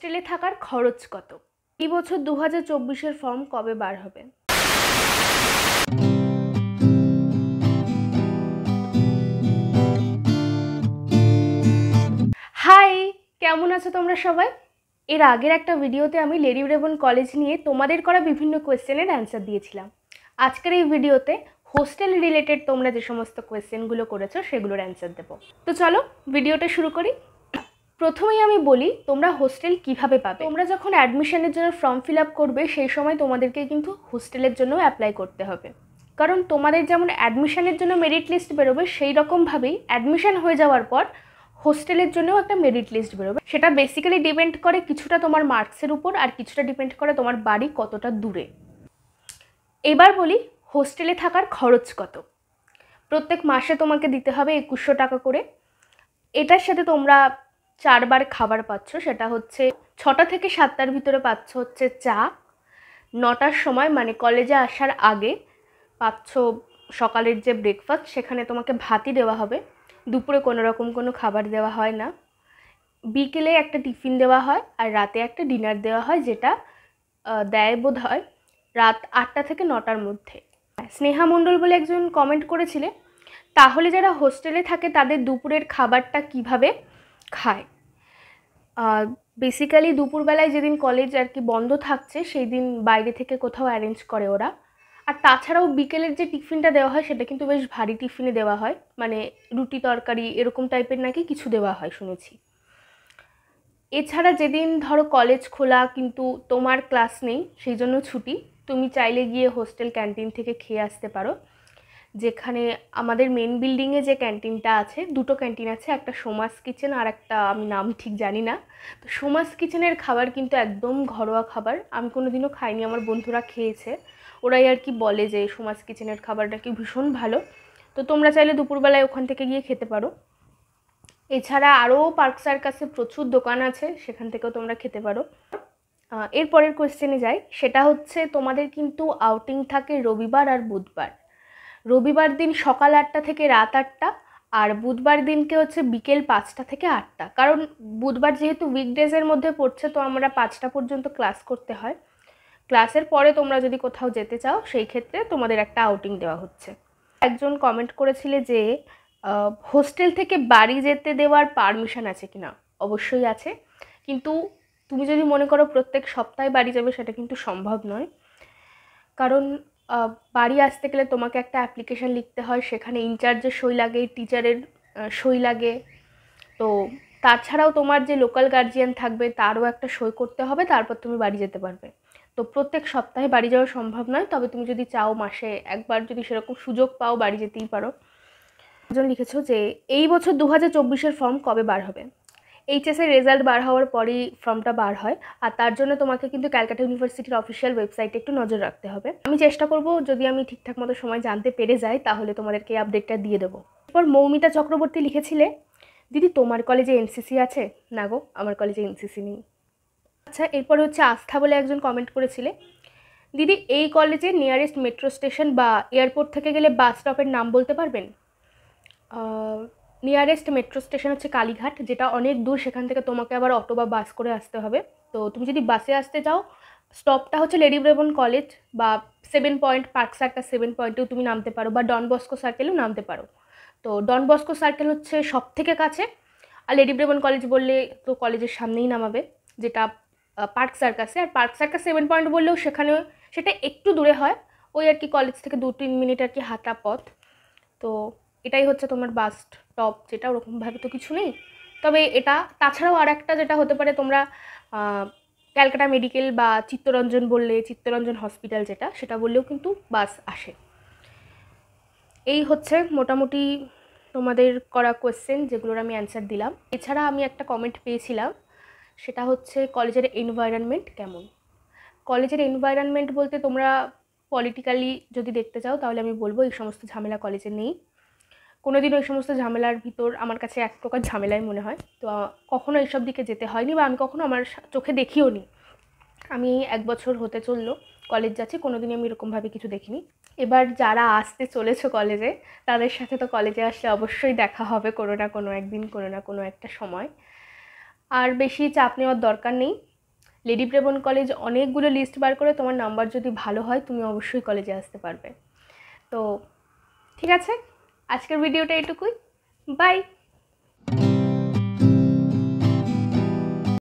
হোস্টেলে থাকার খরচ কত? এই বছর 2024-এর ফর্ম কবে বার হবে? হাই, কেমন আছো তোমরা সবাই? এর আগের একটা ভিডিওতে আমি লেডি ব্রেবন কলেজ নিয়ে তোমাদের করা বিভিন্ন কোয়েশ্চেনের অ্যান্সার দিয়েছিলাম। আজকের এই ভিডিওতে হোস্টেল রিলেটেড তোমরা যে সমস্ত কোয়েশ্চেনগুলো করেছো সেগুলোর অ্যান্সার দেবো। তো চলো ভিডিওটা শুরু করি। প্রথমেই আমি বলি তোমরা হোস্টেল কিভাবে পাবে। তোমরা যখন অ্যাডমিশনের জন্য ফর্ম ফিল আপ করবে সেই সময় তোমাদেরকে কিন্তু হোস্টেলের জন্য অ্যাপ্লাই করতে হবে, কারণ তোমাদের যেমন অ্যাডমিশনের জন্য মেরিট লিস্ট বেরোবে সেই রকমভাবেই অ্যাডমিশন হয়ে যাওয়ার পর হোস্টেলের জন্যও একটা মেরিট লিস্ট বেরোবে। সেটা বেসিক্যালি ডিপেন্ড করে কিছুটা তোমার মার্কসের উপর আর কিছুটা ডিপেন্ড করে তোমার বাড়ি কতটা দূরে। এবার বলি হোস্টেলে থাকার খরচ কত। প্রত্যেক মাসে তোমাকে দিতে হবে 2100 টাকা করে। এটার সাথে তোমরা 4 বার খাবার পাচ্ছ, সেটা হচ্ছে 6টা থেকে 7টার ভিতরে পাচ্ছ হচ্ছে চা, 9টার সময় মানে কলেজে আসার আগে পাচ্ছ সকালের যে ব্রেকফাস্ট, সেখানে তোমাকে ভাতই দেওয়া হবে, দুপুরে কোনো রকম কোনো খাবার দেওয়া হয় না, বিকেলে একটা টিফিন দেওয়া হয় আর রাতে একটা ডিনার দেওয়া হয়, যেটা দেয় বোধ হয় রাত 8টা থেকে 9টার মধ্যে। স্নেহা মণ্ডল বলে একজন কমেন্ট করেছিলে, তাহলে যারা হোস্টেলে থাকে তাদের দুপুরের খাবারটা কিভাবে খায়? বেসিক্যালি দুপুরবেলায় যেদিন কলেজ আর কি বন্ধ থাকছে সেই দিন বাইরে থেকে কোথাও অ্যারেঞ্জ করে ওরা। আর তাছাড়াও বিকেলের যে টিফিনটা দেওয়া হয় সেটা কিন্তু বেশ ভারী টিফিনে দেওয়া হয়, মানে রুটি তরকারি এরকম টাইপের নাকি কিছু দেওয়া হয় শুনেছি। এছাড়া যেদিন ধরো কলেজ খোলা কিন্তু তোমার ক্লাস নেই, সেই জন্য ছুটি, তুমি চাইলে গিয়ে হোস্টেল ক্যান্টিন থেকে খেয়ে আসতে পারো। যেখানে আমাদের মেন বিল্ডিংয়ে যে ক্যান্টিনটা আছে, দুটো ক্যান্টিন আছে, একটা সোমাস কিচেন আর একটা আমি নাম ঠিক জানি না। তো সোমাস কিচেনের খাবার কিন্তু একদম ঘরোয়া খাবার, আমি কোনোদিনও খাইনি, আমার বন্ধুরা খেয়েছে, ওরাই আর কি বলে যে সোমাস কিচেনের খাবারটা কি ভীষণ ভালো। তো তোমরা চাইলে দুপুরবেলায় ওখান থেকে গিয়ে খেতে পারো। এছাড়া আরও পার্ক সার্কাসে প্রচুর দোকান আছে, সেখান থেকেও তোমরা খেতে পারো। এরপরের কোয়েশ্চেনে যাই, সেটা হচ্ছে তোমাদের কিন্তু আউটিং থাকে রবিবার আর বুধবার। রবিবার দিন সকাল 8টা থেকে রাত 8টা, আর বুধবার দিনকে হচ্ছে বিকেল 5টা থেকে 8টা। কারণ বুধবার যেহেতু উইকডেজের মধ্যে পড়ছে, তো আমরা 5টা পর্যন্ত ক্লাস করতে হয়। ক্লাসের পরে তোমরা যদি কোথাও যেতে চাও সেই ক্ষেত্রে তোমাদের একটা আউটিং দেওয়া হচ্ছে। একজন কমেন্ট করেছিলে যে হোস্টেল থেকে বাড়ি যেতে দেওয়ার পারমিশন আছে কিনা। অবশ্যই আছে, কিন্তু তুমি যদি মনে করো প্রত্যেক সপ্তাহে বাড়ি যাবে সেটা কিন্তু সম্ভব নয়। কারণ বাড়ি আসতে গেলে তোমাকে একটা অ্যাপ্লিকেশান লিখতে হয়, সেখানে ইনচার্জের সই লাগে, টিচারের সই লাগে, তো তাছাড়াও তোমার যে লোকাল গার্জিয়ান থাকবে তারও একটা সই করতে হবে, তারপর তুমি বাড়ি যেতে পারবে। তো প্রত্যেক সপ্তাহে বাড়ি যাওয়া সম্ভব নয়, তবে তুমি যদি চাও মাসে একবার যদি সেরকম সুযোগ পাও বাড়ি যেতেই পারো। একজন লিখেছো যে এই বছর 2024-এর ফর্ম কবে বার হবে? এইচএসের রেজাল্ট বার হওয়ার পরই ফর্মটা বার হয়, আর তার জন্য তোমাকে কিন্তু ক্যালকাটা ইউনিভার্সিটির অফিসিয়াল ওয়েবসাইটে একটু নজর রাখতে হবে। আমি চেষ্টা করব, যদি আমি ঠিকঠাক মতো সময় জানতে পেরে যাই তাহলে তোমাদেরকে এই আপডেটটা দিয়ে দেবো। এরপর মৌমিতা চক্রবর্তী লিখেছিলে, দিদি তোমার কলেজে এনসিসি আছে? না গো, আমার কলেজে এনসিসি নেই। আচ্ছা, এরপর হচ্ছে আস্থা বলে একজন কমেন্ট করেছিলে, দিদি এই কলেজে নিয়ারেস্ট মেট্রো স্টেশন বা এয়ারপোর্ট থেকে গেলে বাস স্টপের নাম বলতে পারবেন? নিয়ারেস্ট মেট্রো স্টেশন হচ্ছে কালীঘাট, যেটা অনেক দূর, সেখান থেকে তোমাকে আবার অটো বা বাস করে আসতে হবে। তো তুমি যদি বাসে আসতে চাও, স্টপটা হচ্ছে লেডি ব্রেবন কলেজ বা 7 পয়েন্ট, পার্ক সার্কাস 7 পয়েন্টেও তুমি নামতে পারো, বা ডন বস্কো সার্কেলেও নামতে পারো। তো ডন বস্কো সার্কেল হচ্ছে সব থেকে কাছে, আর লেডি ব্রেবন কলেজ বললে তো কলেজের সামনেই নামাবে, যেটা পার্ক সার্কাসে। আর পার্ক সার্কাস 7 পয়েন্ট বললেও সেখানে সেটা একটু দূরে হয়, ওই আর কি কলেজ থেকে 2-3 মিনিট আর কি হাঁটা পথ। তো এটাই হচ্ছে তোমার বাস স্টপ, যেটা ওরকমভাবে তো কিছু নেই। তবে এটা তাছাড়াও আর একটা যেটা হতে পারে, তোমরা ক্যালকাটা মেডিকেল বা চিত্তরঞ্জন বললে, চিত্তরঞ্জন হসপিটাল যেটা, সেটা বললেও কিন্তু বাস আসে। এই হচ্ছে মোটামুটি তোমাদের করা কোয়েশ্চেন, যেগুলোর আমি অ্যান্সার দিলাম। এছাড়া আমি একটা কমেন্ট পেয়েছিলাম, সেটা হচ্ছে কলেজের এনভায়রনমেন্ট কেমন। কলেজের এনভায়রনমেন্ট বলতে তোমরা পলিটিক্যালি যদি দেখতে চাও তাহলে আমি বলবো এই সমস্ত ঝামেলা কলেজে নেই। কোনোদিনও এই সমস্ত ঝামেলার ভিতর আমার কাছে এক প্রকার ঝামেলাই মনে হয়, তো কখনো এইসব দিকে যেতে হয়নি, বা আমি কখনো আমার চোখে দেখিও নি। আমি 1 বছর হতে চললো কলেজ যাচ্ছি, কোনোদিনই আমি এরকমভাবে কিছু দেখিনি। এবার যারা আসতে চলেছো কলেজে, তাদের সাথে তো কলেজে আসলে অবশ্যই দেখা হবে কোনো না কোনো একদিন, কোনো না কোনো একটা সময়। আর বেশি চাপ নেওয়ার দরকার নেই, লেডি ব্রেবন কলেজ অনেকগুলো লিস্ট বার করে, তোমার নাম্বার যদি ভালো হয় তুমি অবশ্যই কলেজে আসতে পারবে। তো ঠিক আছে, আজকের ভিডিওটা এটুকুই, বাই।